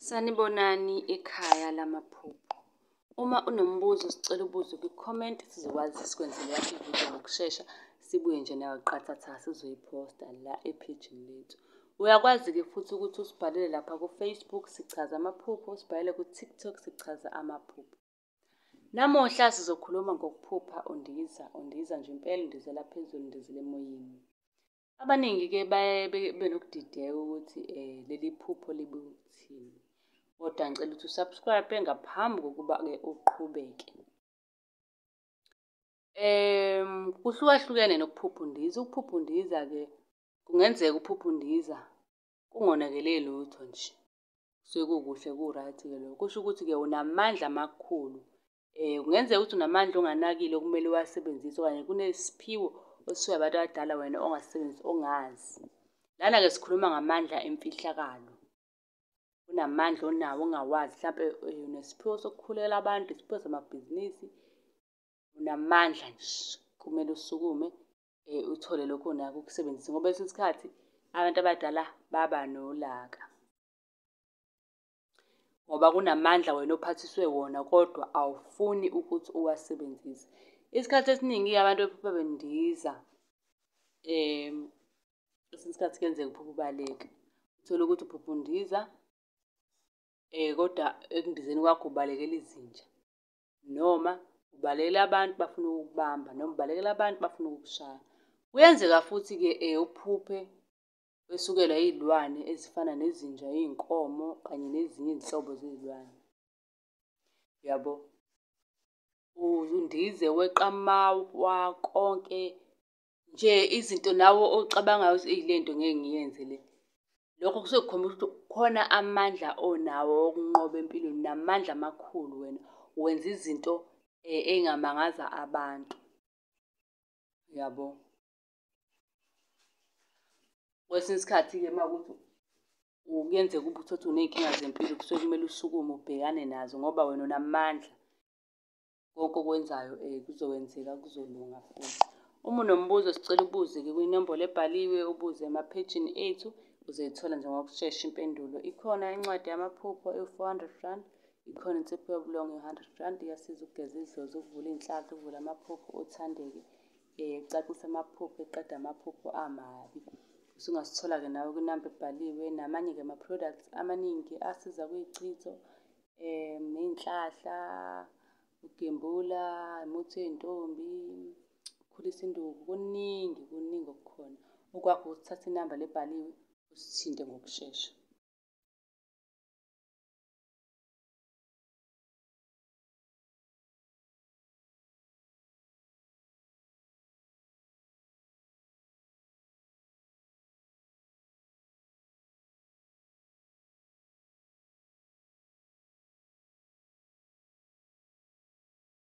Sanibonani ekhaya lamaphupho. Uma unombuzo sicela ubuze kwi-comment sizokwazi sikwenzele yakho ividiyo ngokushesha. Sibuye nje nayo qathatha sizoyiphosta la ephejini lethu. Uyakwazi-ke futhi ukuthi usibhalele lapha ku-Facebook sichaza amaphupho, usibhalele ku-TikTok sichaza amaphupho. Namuhla sizokhuluma ngokuphupha undiza, undiza nje impela undizela phezulu, undizela emoyeni. Abaningi-ke baye benokudideka ukuthi leli phupho libe ukuthini. Kodwa ngicela ukuthi usubscribe ngaphambi kokuba-ke uqhubeke. Kuhlukahlukene nokuphupha undiza. Ukuphupha undiza-ke kungenzeka uphupha undiza kungonakele lutho nje. Kusuke kukuhle ku-right-ke lokho. Kusho ukuthi-ke unamandla amakhulu. Kungenzeka ukuthi unamandla onganakile okumele uwasebenzise okanye kunesiphiwo osiphiwe abantu abadala wena ongasisebenzisi ongazi. Lana-ke sikhuluma ngamandla emfihlakalo. Unamandla onawo ongawazi, mhlampe unesiphiwo sokukhulekela abantu, isiphiwo samabhizinisi. Unamandla nje, kumele usukume uthole lokho onakho ukusebenzisa. Ngoba kwesinye isikhathi abantu abadala baba nolaka. Ngoba kunamandla wena ophathiswe wona kodwa awufuni ukuthi uwasebenzise. Isikhathi esiningi abantu bephupha bendiza, kwesinye isikhathi kuyenzeka uphuphe ubaleke. Uthole ukuthi uphupha undiza kodwa ekundizeni kwakho ubalekela izinja. Noma ubalekela abantu bafuna ukukubamba, noma ubalekela abantu bafuna ukukushaya. Kuyenzeka futhi-ke uphuphe wesukelwa iy'lwane ezifana nezinja, iy'nkomo kanye nezinye izinhlobo zey'lwane. Yabo? Undize weqa amawa konke nje izinto nawe ocabangayo ukuthi le nto ngeke ngiyenze le. Lokho kusuke kukhombisa ukuthi kukhona amandla onawo wokunqoba empilweni. Unamandla amakhulu wena, wenza izinto ey'ngamangaza abantu. Yabo? Kwesinye isikhathi-ke mawukuthi kuyenzeka utholukuthi uney'nkinga zempilo kusuke kumele usukume ubhekane nazo ngoba wena unamandla. Konke okwenzayo kuzokwenzeka kuzolunga futhi. Uma unombuzo sicela ubuze-ke kwinombolo ebhaliwe, ubuze emaphejini ethu uzoyithola nje ngokushesha impendulo. Ikhona incwadi yamaphupho ewu-R400, ikhona insipho yobulongwe ewu-R100. Iyasiza ukugeza idlozi, ukuvula iy'nhlahla, ukuvula amaphupho, uthandeke, ecacisa amaphupho, eqeda amaphupho amabi. Usungasithola-ke nawe kwinamba ebhaliwe. Namanye-ke ama-products amaningi asiza kuy'chitho, ney'nhlahla, ukugembula, umuthi wey'ntombi, ukukhulisa induku. Kuningi okukhona. Okwakho ukuthatha inamba le ebhaliwe usithinte ngokushesha.